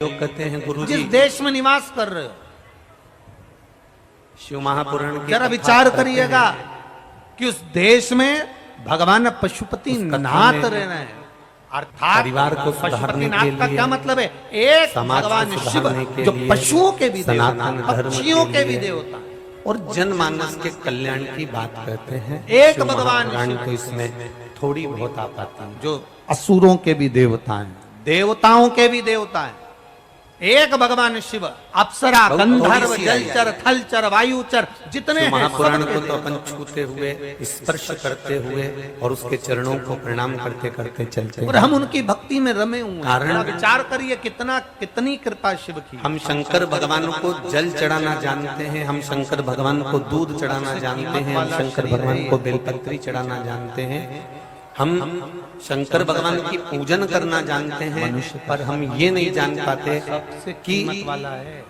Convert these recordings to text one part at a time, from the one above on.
लोग कहते हैं गुरु जी जिस देश में निवास कर रहे हो, शिव महापुराण की जरा विचार करिएगा कि उस देश में भगवान पशुपति नाथ रह रहे हैं। अर्थात परिवार को सुधारने के पशुपतिनाथ का लिए, क्या मतलब है? एक समाज को भगवान शिव सुधारने के जो लिए, पशुओं के भी देवता, सनातन धर्म पक्षियों के के भी लिए देवता और जनमानस के कल्याण की बात कहते हैं। एक शिव भगवान महापुराण शिव तो इसमें थोड़ी बहुत आ पाती है। जो असुरों के भी देवता हैं, देवताओं के भी देवता हैं। एक भगवान शिव, अप्सरा, गंधर्व, जलचर, थलचर, वायुचर, जितने हैं महापुराण सब को तो अपन छूते हुए, स्पर्श करते हुए और उसके चरणों को प्रणाम करते करते चलते और हम उनकी भक्ति में रमे हुए हैं। कारण- जरा विचार करिए कितनी कृपा शिव की। हम शंकर भगवान को जल चढ़ाना जानते हैं, हम शंकर भगवान को दूध चढ़ाना जानते हैं, हम शंकर भगवान को बेलपत्री चढ़ाना जानते हैं, हम शंकर भगवान की पूजन करना जानते हैं, पर हम ये नहीं जान पाते कि वाला है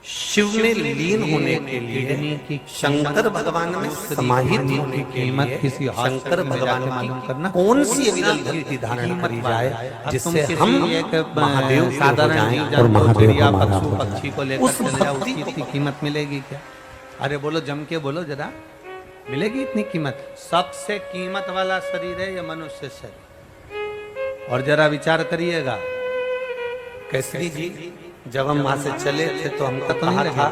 शिव में लीन होने के लिए, शंकर भगवान में समाहित होने के लिए शंकर भगवान की कौन सी अविरल भक्ति धारण करी जाए जिससे हम महादेव साधारण जाएं जीव और महादेव चिड़िया, हमारा पशु हो जाए। पक्षी को लेकर उस चले जाओ, भक्ति उसकी इतनी कीमत मिलेगी क्या? अरे बोलो, जम के बोलो जरा, मिलेगी इतनी कीमत? सबसे कीमत वाला शरीर है ये मनुष्य शरीर। और जरा विचार करिएगा, कैसरी जी जब हम वहां से चले थे तो हमको कहा था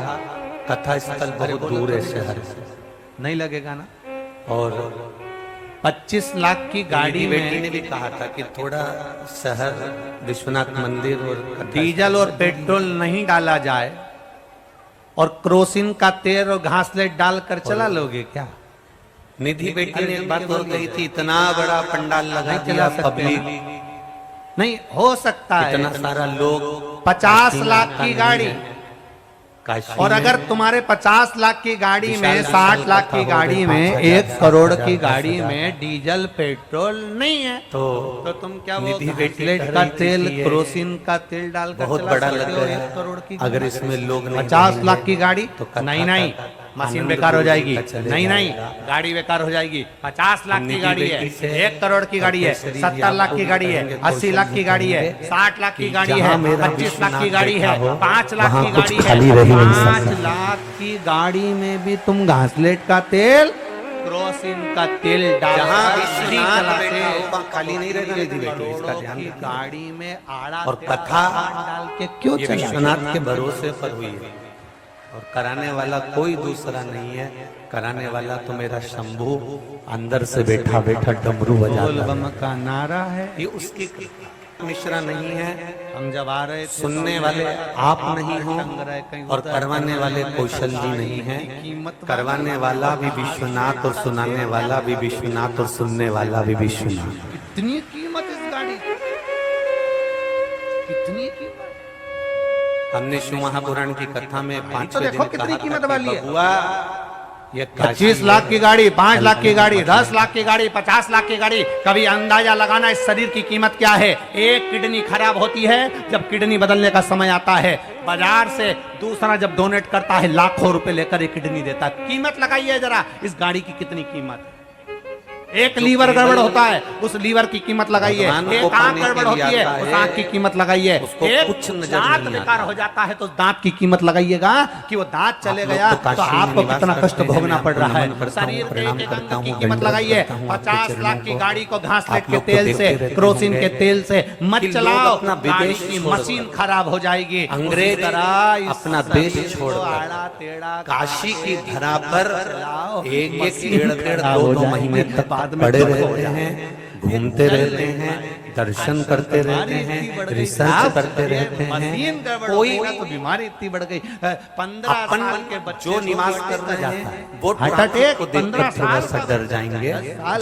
कथा स्थल बहुत दूर है शहर से, नहीं लगेगा ना? और 25 लाख की गाड़ी बेटी ने में भी कहा था कि थोड़ा शहर विश्वनाथ मंदिर और कथा डीजल और पेट्रोल नहीं डाला जाए और क्रोसिन का तेल और घासलेट डालकर चला लोगे क्या? निधि बेटी ने एक बात और कही थी, इतना बड़ा पंडाल लगा दिया, पब्लिक नहीं हो सकता है। इतना सारा लोग, 50 लाख की गाड़ी, काशी और में अगर तुम्हारे 50 लाख की गाड़ी में, विशाल 60 लाख की कथा गाड़ी हो गई, में, 5,000, 1 करोड़ की 7,000, गाड़ी 10,000, में डीजल पेट्रोल नहीं है तो तुम क्या वो निधि बेटी घासलेट कह का रही थी तेल, कि ये क्रोसिन का तेल डालकर बहुत चला बड़ा सकते लग हो? गया। 1 करोड़ की अगर इसमें लोग नहीं 50 रहेंगे, लाख की गाड़ी तो कथा नहीं नहीं, का मशीन आनंद बेकार हो दूर जाएगी। का चले नहीं नहीं, जाएगा। गाड़ी बेकार हो जाएगी। 50 लाख की निधि गाड़ी है, बेटी से 1 करोड़ की गाड़ी है, कैसरी जी 70 लाख की आपको गाड़ी है, कहेंगे, 80 लाख की गाड़ी है, कहेंगे 60 लाख की कि गाड़ी है, जहाँ मेरा 25 लाख की विश्वनाथ गाड़ी है, बैठा हो, 5 लाख वहाँ की कुछ गाड़ी है, खाली रह ही नहीं 5 सकता। लाख की गाड़ी में भी तुम घासलेट का तेल, क्रोसिन का तेल डाल जहाँ कर विश्वनाथ नहीं चलाते। बैठा हो, वहाँ खाली नहीं रहती निधि बेटी, इसका करोड़ों ध्यान की रखना। गाड़ी में आड़ा और तेरा कथा डाल के क्यों ये चलाते? विश्वनाथ के भरोसे पर हुई है और कराने वाला कोई दूसरा नहीं है, कराने वाला तो मेरा शंभू अंदर से बैठा बैठा डमरू बोल बजाता बम का नारा है। है। ये उसकी मिश्रा नहीं है, हम जब आ रहे थे सुनने वाले आप नहीं हो और करवाने वाले कौशल जी नहीं है। करवाने वाला भी विश्वनाथ और सुनाने वाला भी विश्वनाथ और सुनने वाला भी विश्वनाथ। कितनी कीमत इस गाड़ी की, कितनी कीमत। हमने शिव महापुराण की कथा में 5 तो देखो कितनी कीमत वाली है। बबुआ ये 25 लाख की गाड़ी, 5 लाख की गाड़ी, 10 लाख की गाड़ी, 50 लाख की गाड़ी। कभी अंदाजा लगाना इस शरीर की कीमत क्या है? एक किडनी खराब होती है, जब किडनी बदलने का समय आता है, बाजार से दूसरा जब डोनेट करता है, लाखों रुपए लेकर एक किडनी देता है। कीमत लगाइए जरा इस गाड़ी की कितनी कीमत है। एक लीवर गड़बड़ होता है, उस लीवर की कीमत लगाइए। भगवान को एक आंख पाने के गड़बड़ लिए होती है, आता उस है, आंख की कीमत लगाइए। उसको एक कुछ नजर दांत नहीं बेकार आता। हो जाता है तो दांत की कीमत लगाइएगा कि वो दांत चले आप लोग गया तो तो काशी में आपको निवास कितना करते कष्ट हैं, भोगना मैं पड़ रहा आपको है। नमन करता हूँ, शरीर के प्रणाम एक करता अंग की हूँ, कीमत दंडवत लगाइए। करता हूँ आपके 50 चरणों लाख की को। गाड़ी को घासलेट आप के लोग तो तेल देखते से, रहते क्रोसिन के होंगे तेल से मत कि लोग चलाओ, अपना गाड़ी विदेश की छोड़ मशीन खराब हो जाएगी। अंग्रेज उसी तरह इस अपना शरीर देश को छोड़कर आड़ा टेढ़ा काशी की करके धरा पर चलाओ, एक मशीन डेढ़ खराब हो 2 जाएगी, महीने तक बाद में पड़े ठप हो रहते जाएगी। हैं, घूमते रहते हैं, दर्शन करते रहते हैं, रिसर्च करते रहते हैं। मशीन गड़बड़ हो कोई गई ना तो बीमारी इतनी बढ़ गई। 15 अपन साल के बच्चे जो को निवास बीमारी कर रहे जाता हैं है। वो हार्ट ट्रैफिक अटैक को 15 देखकर थोड़ा साल सा का डर जाएंगे।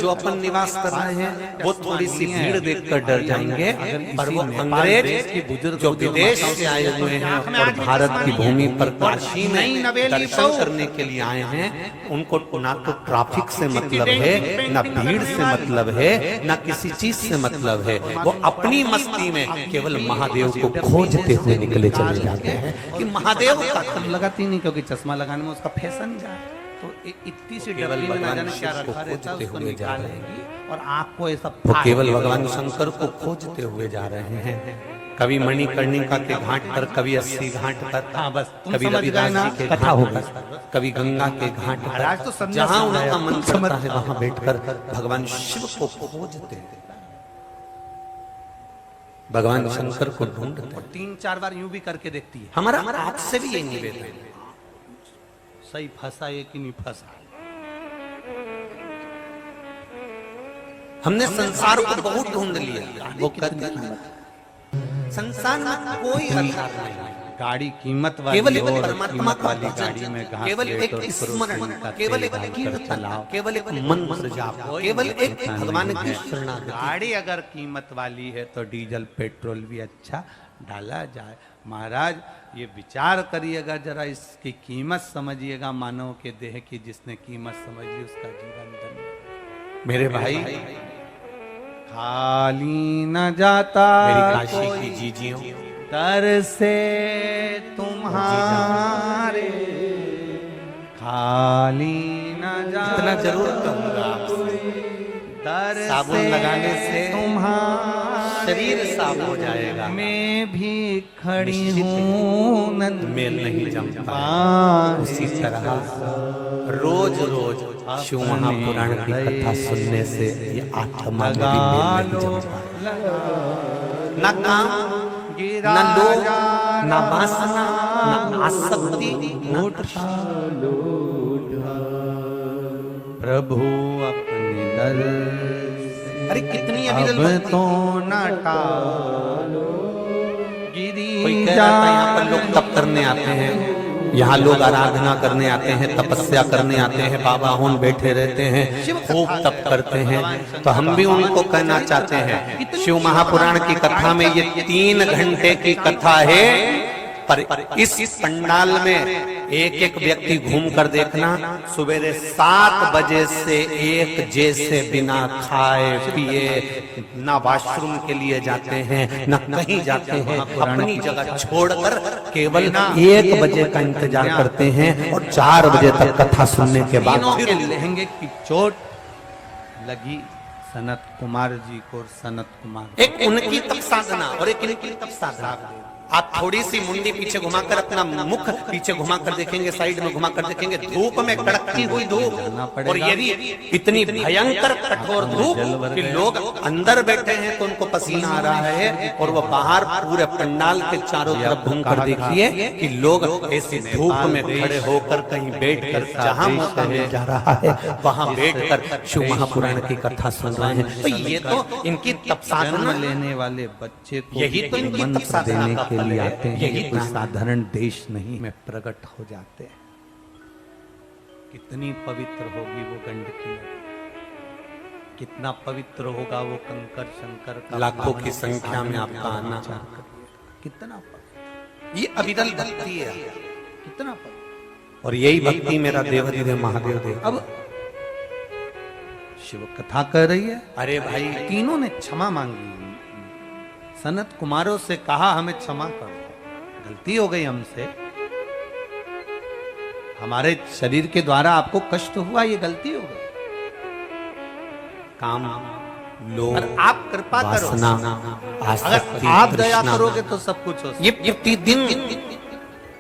जो अपन निवास कर रहे हैं वो थोड़ी सी भीड़ देखकर डर जाएंगे, पर वो अंग्रेज जो विदेश से आए हुए हैं और भारत की भूमि पर काशी में दर्शन करने के लिए आए हैं, उनको ना तो ट्रैफिक से मतलब है, ना भीड़ से मतलब है, ना किसी चीज से मतलब है। वो अपनी मस्ती में केवल महादेव को खोजते हुए निकले चले जाते हैं कि महादेव का हम लगाती नहीं क्योंकि चश्मा लगाने में उसका फैशन जा है। तो इतनी सी केवल डबली में ना भगवान जाने क्या शिव को रखा रहता है, खोजते उसको हुए जा रहे निकालेगी और आपको ये सब वो केवल भगवान शंकर को खोजते हुए जा रहे हैं। कभी मणिकर्णिका के घाट पर, कभी 80 घाट पर, हाँ बस तुम कभी समझ गए रविदास ना, जी के कथा घाट हो पर, गई। कभी गंगा के घाट महाराज तो पर, संन्यास जहां ले उनका आया, मन समझ करता है वहां बैठकर भगवान शिव को खोजते हैं, भगवान शंकर को ढूंढते हैं। 3-4 बार यूं भी करके देखती है, हमारा आज से भी यही निवेदन है। सही फंसा है कि नहीं फंसा। हमने संसार को बहुत ढूंढ लिया, वो कहते हैं संसार में कोई आधार नहीं है। गाड़ी कीमत वाली केवल एक और परमात्मा कीमत का वाली भजन, गाड़ी में घास केवल लेट एक और स्मरण, केरोसिन का केवल तेल एक डालकर कीर्तन, चलाओ। केवल एक मंत्र जाप, केवल एक भगवान की शरणागति। गाड़ी अगर कीमत वाली है तो डीजल पेट्रोल भी अच्छा डाला जाए। महाराज ये विचार करिएगा, जरा इसकी कीमत समझिएगा, मानव के देह की जिसने कीमत समझ ली उसका जीवन धन्य। मेरे भाई, खाली न जाता मेरी काशी की जीजियों, दर से तुम्हारे, खाली न जाता इतना जरूर कहूंगा आपसे, दर साबुन लगाने से तुम्हारे शरीर साफ हो जाएगा। मैं भी खड़ी हूँ नंद मेल नहीं जमता। उसी तरह रोज रोज शिव महापुराण की कथा सुनने से ये आत्मा में भी मेल नहीं जमता। न काम, न लोभ, न वासना, न आसक्ति, न प्रभु अपने दर अरे कितनी अविरल अब भक्ति। तो न टालो कोई कह रहा था यहाँ पर लोग तप करने आते हैं, यहाँ लोग आराधना करने आते हैं, तपस्या करने आते हैं, बाबा होन बैठे रहते हैं, खूब तप करते हैं। तो हम भी उनको कहना चाहते हैं, शिव महापुराण की कथा में ये 3 घंटे की कथा है, पर इस पंडाल में एक एक व्यक्ति घूम कर देखना, सवेरे 7 बजे से एक जैसे बिना खाए पिए ना वॉशरूम के लिए जाते हैं, न कहीं जाते हैं, अपनी जगह छोड़कर केवल 1 बजे का इंतजार करते हैं और 4 बजे तक कथा सुनने के बाद फिर लहंगे की चोट लगी सनत कुमार जी को और सनत कुमार एक उनकी तप साधना और एक इनकी तप साधना। आप थोड़ी सी मुंडी पीछे घुमाकर, अपना मुख पीछे घुमाकर देखेंगे, साइड में घुमाकर देखेंगे, धूप में कड़कती हुई धूप, और ये भी इतनी भयंकर कठोर धूप कि लोग अंदर बैठे हैं तो उनको पसीना आ रहा है, और वो बाहर पूरे पंडाल के चारों तरफ घूमकर देखिए कि लोग ऐसी धूप में खड़े होकर कहीं बैठकर जहां मौका मिल जा रहा है वहां बैठकर शिव महापुराण की कथा सुन रहे हैं। तो ये तो इनकी तप जन्म साधना, लेने वाले बच्चे को यही तो इनकी मंत्र तप साधना देने का के फल लिए है। आते हैं, यही ये कोई तो। साधारण देश नहीं में प्रकट हो जाते हैं। कितनी पवित्र होगी वो गंडकी नदी, कितना पवित्र होगा वो कंकर शंकर का लाखों की पावन संख्या में पानी आपका आना। विचार करिए। कितना पवित्र, ये अविरल भक्ति है, कितना पवित्र। और यही भक्ति मेरा देवाधिदेव महादेव दे। अब शिव कथा कर रही है, अरे भाई, तीनों ने क्षमा मांगी। सनत कुमारों से कहा हमें क्षमा कर दो, गलती हो गई हमसे, हमारे शरीर के द्वारा आपको कष्ट हुआ, ये गलती हो गई। काम, लोभ, और आप कृपा करो, वासना, अगर आसक्ति, आप दया तृष्णा, करोगे तो सब कुछ हो सकता ये प्रतिदिन है।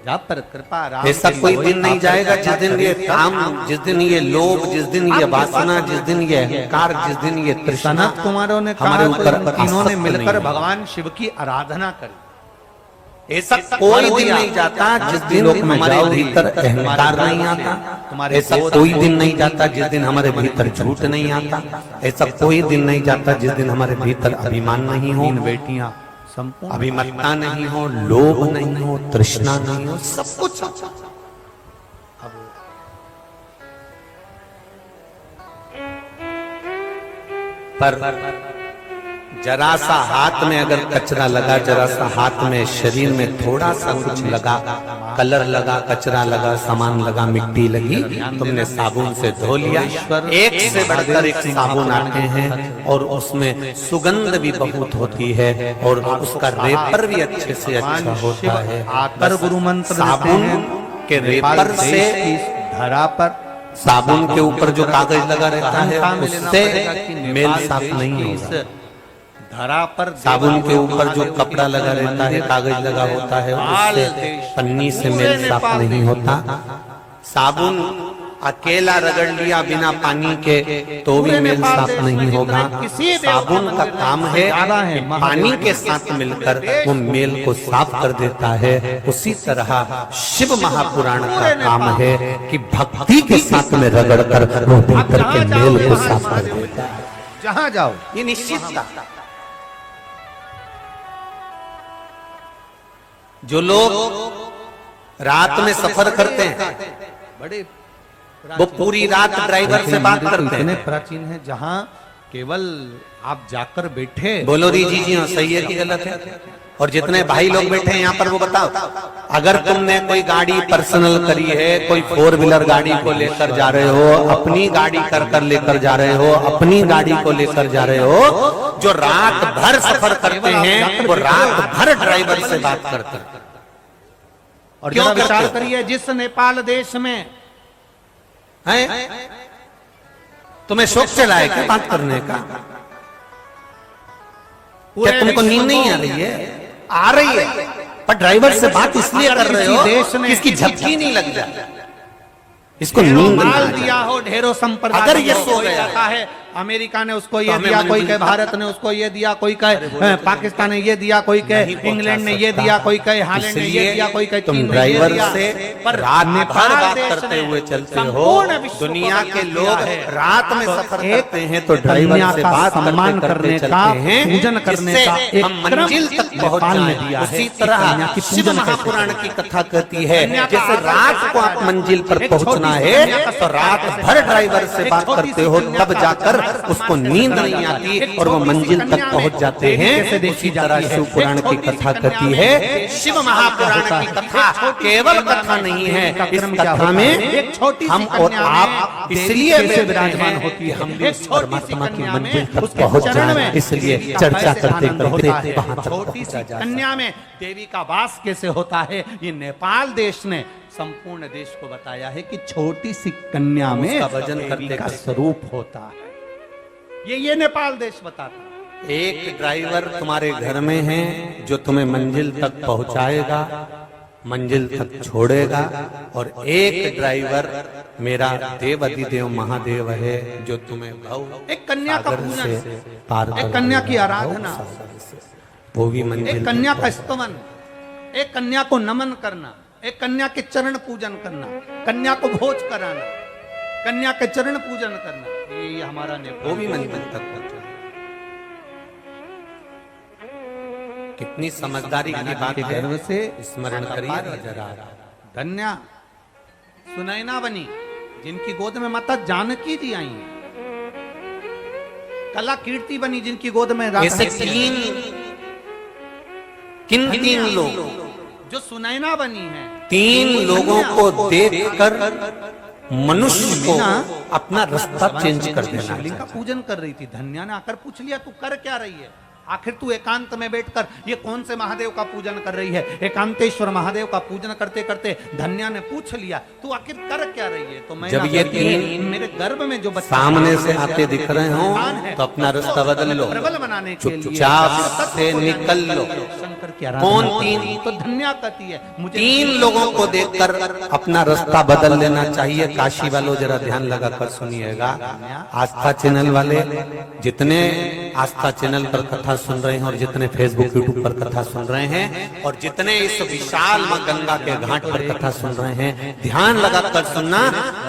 जब पर कृपा राम ऐसा की कोई होई, दिन नहीं आप जाएगा कृपा जिस दिन ये करें, काम, जिस दिन ये लोभ, जिस दिन ये वासना, जिस दिन ये अहंकार, जिस दिन ये तृष्णा सनत कुमारों ने कहा हमारे तो ऊपर इन तीनों ने आसक्त मिलकर नहीं है। भगवान शिव की आराधना करी। ऐसा कोई दिन नहीं जाता जिस दिन हमारे भीतर अहंकार नहीं आता, ऐसा कोई दिन नहीं जाता जिस दिन हमारे भीतर झूठ नहीं आता, ऐसा कोई दिन नहीं जाता जिस दिन हमारे भीतर अभिमान नहीं हो, तीन बेटियां संपूर्ण अभिमत्ता नहीं हो, लोभ नहीं हो, तृष्णा नहीं हो, सब कुछ। पर जरा सा हाथ में अगर कचरा लगा, जरा सा हाथ में शरीर में थोड़ा सा कुछ लगा, कलर लगा, कचरा लगा, सामान लगा, मिट्टी लगी, तुमने साबुन से धो लिया। एक से बढ़कर एक साबुन आते हैं और उसमें सुगंध भी बहुत होती है और उसका रेपर भी अच्छे से अच्छा होता है। आकर गुरु मंत्र साबुन के रेपर से, धरा पर साबुन के ऊपर जो कागज लगा रहता है उससे मेल साफ नहीं होगा। धरा पर साबुन के ऊपर जो कपड़ा लगा रहता है, कागज लगा होता है, उससे पन्नी से मेल साफ नहीं होता। साबुन अकेला रगड़ लिया बिना पानी के तो भी मेल साफ नहीं होगा। साबुन का काम है पानी के साथ मिलकर वो मेल को साफ कर देता है। उसी तरह शिव महापुराण का काम है कि भक्ति के साथ में रगड़ कर वो भीतर के मेल को साफ कर देता है। जहां जाओ ये निश्चित था। जो लोग रात में सफर करते हैं, बड़े वो पूरी रात ड्राइवर से बात करते इतने हैं। प्राचीन है जहां केवल आप जाकर बैठे। बोलो री जी हाँ, सही है कि गलत है? और जितने भाई लोग बैठे हैं यहाँ पर वो बताओ, अगर तुमने कोई गाड़ी पर्सनल करी है, कोई 4 व्हीलर गाड़ी को लेकर जा रहे हो, अपनी गाड़ी कर लेकर जा रहे हो, अपनी गाड़ी को लेकर जा रहे हो, जो रात भर सफर करते हैं वो रात भर ड्राइवर से बात करते हैं। और क्यों जरा विचार करते हो? करिए, जिस नेपाल देश में हैं? तुम्हें शौक चला है क्या बात करने का? क्या तुमको नींद नहीं आ रही है? आ रही है, पर ड्राइवर से बात इसलिए कर रहे हो कि इसकी झपकी नहीं लग जाए, इसको नींद ना माल आ दिया जाए। हो, ढेरों संपदा अगर ये दिया, सो कोई गया कहता है अमेरिका ने उसको तो ये हमें दिया, कोई मंजिल कहे भारत ने उसको ये दिया, कोई कहे पाकिस्तान ने ये दिया, कोई कहे नहीं पहुंचा इंग्लैंड ने ये सकता। दिया, कोई कहे हालैंड ने ये इसलिए दिया, कोई कहे तुम चीन ने ये ड्राइवर दिया। से पर रात भर नेपाल बात देश करते ने हुए चलते हो। संपूर्ण विश्व को दुनिया बयान के किया लोग है। रात में सफर एक करते हैं तो ड्राइवर कन्या से का बात सम्मान करने करने का का, हैं, पूजन करने जिससे का एक हम मंजिल क्रम तक पहुंच नेपाल ने जाएं। दिया है। उसी कि कन्या तरह की शिव पूजन कैसे महापुराण की कथा कहती है, कन्या का जैसे आदर रात कैसे को आप करना है। मंजिल पर एक पहुंचना छोटी सी है कन्या का तो रात कैसे भर करना है। ड्राइवर से एक बात छोटी करते सी हो, कन्या तब का जाकर आदर उसको कैसे नींद करना नहीं है। आती एक और वो छोटी सी मंजिल तक कन्या में पहुंच जाते देवी हैं। कैसे देखी उसी तरह जाती है। शिव पुराण एक की छोटी सी कथा कन्या कहती में है। शिव महापुराण की कथा केवल कथा नहीं है, इस कथा में एक छोटी सी हम और कन्या में आप देवी इसलिए कैसे बैठे विराजमान हैं होती कि है। हम भी एक उस छोटी सी परमात्मा की कन्या मंजिल में तक उसके पहुंच चरण जाएं, में इसलिए देवी का चर्चा कैसे करते आनंद करते होता है। वहां तक छोटी सी पहुंचा जा कन्या में देवी का वास कैसे होता है, ये नेपाल देश ने संपूर्ण देश को बताया है कि छोटी सी कन्या में उसका भजन देवी करते का करते। स्वरूप होता है। ये नेपाल देश बताता है। एक ड्राइवर तुम्हारे घर में है जो तुम्हें मंजिल तक पहुंचाएगा, मंजिल तक छोड़ेगा, और एक ड्राइवर मेरा देव अधिदेव महादेव है जो तुम्हें भव एक कन्या का सागर पूजन, से पार एक कर कन्या की देगा, आराधना, भव सागर से। वो भी मंजिल एक तक कन्या का पहुंच स्तवन, एक कन्या को नमन करना, एक कन्या के चरण पूजन करना, कन्या को भोज कराना, कन्या के चरण पूजन करना, ये हमारा नेपाल। वो भी मंजिल तक पहुंचा। कितनी समझदारी की बात है, गर्व से स्मरण करिए जरा। धन्या सुनैना बनी जिनकी गोद में माता जानकी जी आई हैं। कला कीर्ति बनी जिनकी गोद में ऐसे तीन लोग, जो सुनैना बनी है। 3 लोगों को देखकर मनुष्य को अपना रास्ता चेंज कर देना शिवलिंग का चाहिए। पूजन कर रही थी, धन्या ने आकर पूछ लिया तू कर क्या रही है, आखिर तू एकांत में बैठकर ये कौन से महादेव का पूजन कर रही है। एकांतेश्वर महादेव का पूजन करते करते धन्या ने पूछ लिया तू आखिर कर क्या रही है। तो मैं जब ये 3 मेरे गर्भ में जो बच्चा सामने से आते दिख रहे हो तो अपना रास्ता बदल लो, प्रबल बनाने के लिए चुपचाप से निकल लो। शंकर की कौन आराधना 3? तो धन्या कहती है मुझे 3 लोगों को देखकर अपना रास्ता बदल लेना चाहिए। काशी वालों जरा ध्यान लगा कर सुनिएगा। आस्था चैनल वाले जितने आस्था चैनल पर कथा सुन रहे हैं और जितने फेसबुक यूट्यूब पर कथा सुन रहे हैं और जितने इस विशाल मां गंगा के घाट पर कथा सुन रहे हैं, ध्यान लगाकर सुनना।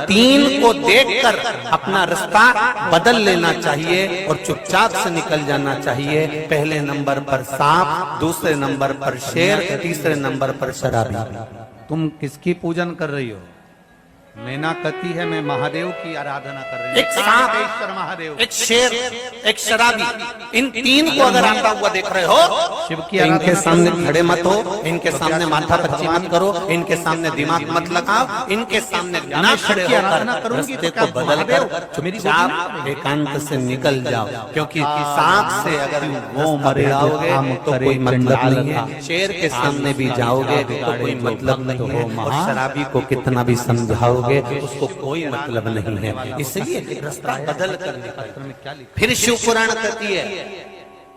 3 को देखकर अपना रास्ता बदल लेना चाहिए और चुपचाप से निकल जाना चाहिए। पहले नंबर पर सांप, दूसरे नंबर पर शेर, तीसरे नंबर पर शराबी। तुम किसकी पूजन कर रही हो। मैना कहती है मैं महादेव की आराधना कर रही हूँ। एक सांप, एकांतेश्वर महादेव, एक शेर, एक शराबी, इन 3 को अगर आता हुआ देख रहे हो शिव की तो इनके आराधना सामने करूंगी। खड़े मत हो, इनके सामने माथा पच्ची मत करो, इनके सामने दिमाग मत लगाओ, इनके सामने बिना खड़े की आराधना होकर करूंगी तो रास्ते क्या को बदल महादेव कर मेरी चुपचाप एकांत से निकल जाओ। क्योंकि सांप से अगर वो मरे जाओगे तो कोई मतलब नहीं है, शेर के सामने भी जाओगे तो कोई मतलब नहीं है, और शराबी को कितना भी समझाओगे उसको कोई मतलब नहीं है। इसलिए रास्ता बदल कर निकल। फिर शिव पुराण कहती है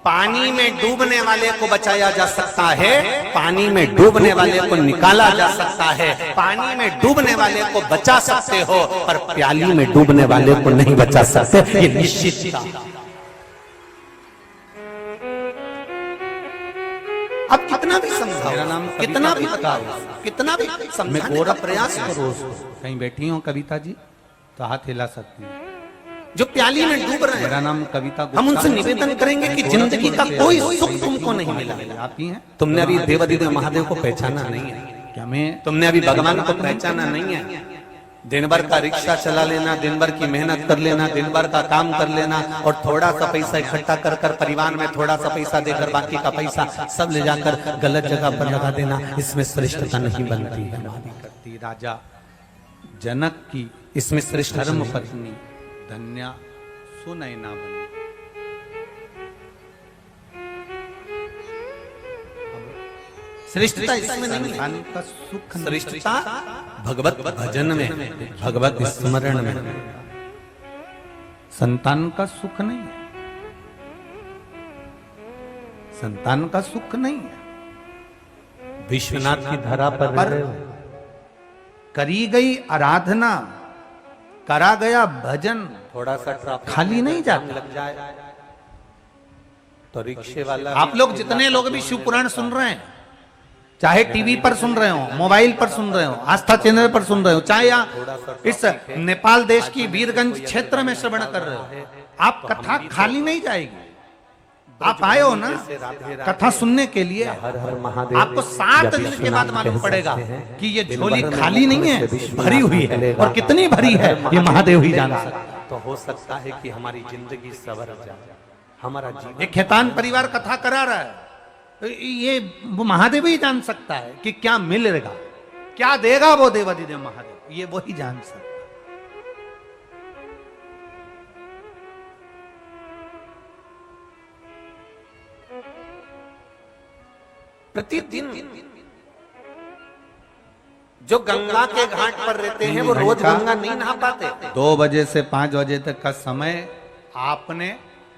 पानी में डूबने वाले को बचाया जा सकता है, पानी में डूबने वाले को निकाला जा सकता है, पानी में डूबने वाले को बचा सकते हो, पर प्याली में डूबने वाले को नहीं बचा सकते, ये निश्चित था। अब कितना भी समझाओ, मेरा नाम कितना भी कविता बताओ, कितना भी मैं समझाने का प्रयास करो, कहीं बैठी हो कविता जी तो हाथ हिला सकती है। जो प्याली में डूब रहे मेरा हैं, नाम कविता गुप्ता हम उनसे है। निवेदन करेंगे कि जिंदगी का कोई सुख तुमको नहीं मिला। आप ही हैं तुमने अभी देवादिदेव महादेव को पहचाना नहीं है, क्या? मैं तुमने अभी भगवान को पहचाना नहीं है। दिन भर का रिक्शा चला लेना, दिन भर की मेहनत कर लेना, दिन भर का काम कर लेना और थोड़ा सा पैसा इकट्ठा कर कर परिवार में थोड़ा सा पैसा देकर बाकी का पैसा सब ले जाकर गलत जगह पर लगा देना, इसमें श्रेष्ठता नहीं बनती है। करती राजा जनक की इसमें श्रेष्ठ धर्म नहीं। पत्नी धन्या सुनैना बनी। श्रेष्ठता इसमें नहीं है। संतान का सुख नहीं। श्रेष्ठता भगवत भजन में, भगवत स्मरण में। संतान का सुख नहीं है, संतान का सुख नहीं है। विश्वनाथ की धरा पर पर करी गई आराधना, करा गया भजन, थोड़ा सा ट्रैफिक खाली नहीं जाता। लग जाए तो रिक्शे वाला आप लोग जितने लोग भी शिव पुराण सुन रहे हैं, चाहे टीवी पर सुन रहे हो, मोबाइल पर सुन रहे हो, आस्था चैनल पर सुन रहे हो, चाहे यहाँ इस नेपाल देश की वीरगंज क्षेत्र में श्रवण कर रहे हो, आप कथा खाली नहीं जाएगी। आप आए हो ना कथा सुनने के लिए, हर हर महादेव आपको 7 दिन के बाद मालूम पड़ेगा कि ये झोली खाली नहीं है, भरी हुई है, और कितनी भरी है ये महादेव ही जान सकता है। तो हो सकता है कि हमारी जिंदगी सवर जाए, हमारा जीवन। एक खेतान परिवार कथा करा रहा है, ये वो महादेव ही जान सकता है कि क्या मिलेगा, क्या देगा वो देवादिदेव महादेव, ये वही जान सकता है। प्रतिदिन जो गंगा के घाट पर रहते हैं वो रोज गंगा नहीं नहा पाते। 2 बजे से 5 बजे तक का समय आपने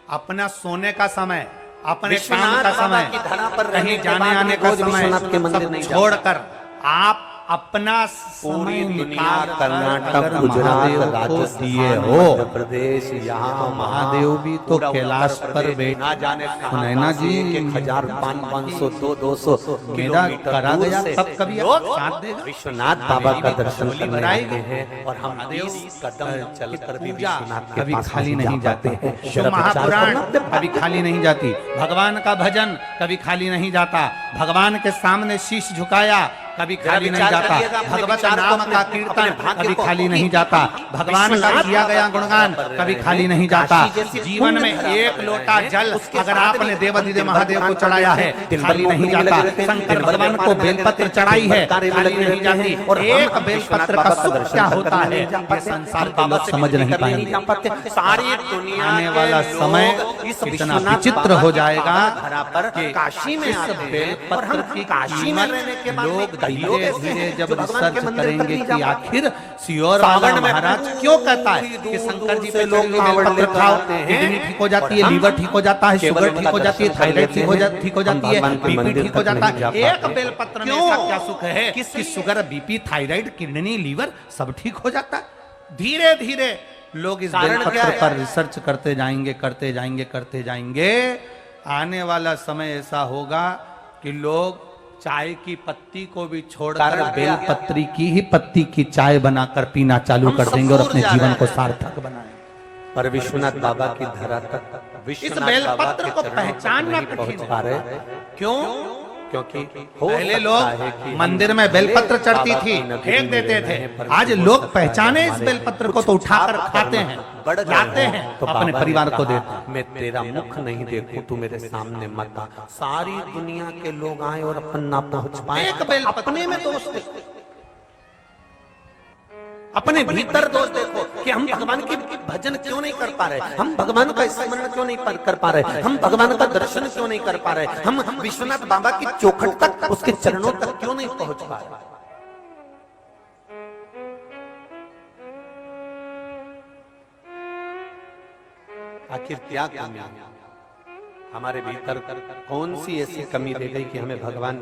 अपना सोने का समय, अपने काम विश्वनाथ का बाबा समय, की धरा पर रहने कहीं के जाने बाद आने का रोज समय विश्वनाथ के मंदिर सब नहीं छोड़कर आप अपना पूरी समय दुनिया, निकाल कर्नाटक, अगर गुजरात, महादेव को राजस्थान, दिए हो, मध्य प्रदेश, यहाँ महादेव भी तो पूरा कैलाश उत्तर पर प्रदेश, बैठ ना जाने कहाँ सुनैना काशी, जी, 1000, 500, 200 मेरा किलोमीटर करा दूर गया से सब कभी लोग साथ देगा। विश्वनाथ बाबा का दर्शन झोली करने भराई आते हैं और हम 20 कदम चलकर भी विश्वनाथ के कभी पास खाली नहीं जाते हैं। शिव महापुराण कभी खाली नहीं जाती, भगवान का भजन कभी खाली नहीं जाता, भगवान के सामने शीश झुकाया कभी खाली नहीं जाता, भगवत नाम का कीर्तन कभी खाली नहीं जाता, भगवान का किया गया गुणगान कभी खाली नहीं जाता। जीवन में एक लोटा जल अगर आपने देवादिदेव महादेव को चढ़ाया है खाली नहीं जाता, शंकर भगवान को बेलपत्र चढ़ाई है खाली नहीं जाती, और एक बेलपत्र का सुख क्या होता है ये संसार के लोग समझ नहीं पाएंगे। सारी दुनिया आने वाला समय कितना विचित्र हो जाएगा कि काशी में आते हैं और हम की काशी में रहने के बाद लोग दलियों धीरे के धीरे हैं, जब जो भगवान के रिसर्च मंदिर तक करेंगे नहीं जा कि पाते। आखिर सियोर सावन बाबा में महाराज दूर क्यों कहता है दूर कि दूर शंकर जी से पे लोग चढ़ी हुई कांवड़ बेलपत्र लेकर खाओ, आते हैं। किडनी ठीक हो जाती है, और हम लीवर ठीक हो जाता है, केवल शुगर ठीक हो उनका जाती है, दर्शन थायराइड कर ठीक हो लेते हैं। ठीक हो जाती है, हम भगवान के बीपी मंदिर ठीक हो तक जाता नहीं जा है। एक पाते। बेलपत्र में ऐसा क्या सुख है कि sugar, BP, thyroid, kidney, liver सब ठीक हो जाता है। धीरे धीरे लोग इस कारण क्या बेलपत्र है? पर रिसर्च करते जाएंगे, करते जाएंगे, करते जाएंगे। आने वाला समय ऐसा होगा कि लोग चाय की पत्ती को भी छोड़कर कारण क्या है? बेलपत्री की ही पत्ती की चाय बनाकर पीना चालू कर देंगे और अपने जीवन को सार्थक बनाएंगे। पर विश्वनाथ बाबा की धरा तक विश्वनाथ बेलपत्र बाबा के को चरणों पहचानना तक नहीं कठिन पहुंच पा रहे। क्यों? क्योंकि हो पहले सकता लोग है कि मंदिर हम में बेलपत्र चढ़ती बाबा थी, की नगरी फेंक में देते रह रहे थे, हैं, पर आज हो लोग सकता है पहचाने इस हमारे बेलपत्र को कुछ तो उठाकर छाप खाते करना हैं, बढ़ गया लाते है। हैं, तो अपने बाबा ने परिवार को कहा, देते हैं। मैं तेरा मुख नहीं देखूं, तू मेरे सामने मत आ। सारी दुनिया के लोग आए और अपन ना पहुंच पाए। एक बेलपत्र अपने में दोष देखो, अपने भीतर दोष देखो कि हम भगवान के भजन क्यों नहीं कर पा रहे, हम भगवान का स्मरण क्यों नहीं कर पा रहे, हम भगवान का दर्शन क्यों नहीं कर पा रहे, हम विश्वनाथ बाबा की चौखट तक, उसके चरणों तक क्यों नहीं पहुंच पा रहे। आखिर क्या कमी है? हमारे भीतर कौन सी ऐसी कमी रह गई कि हमें भगवान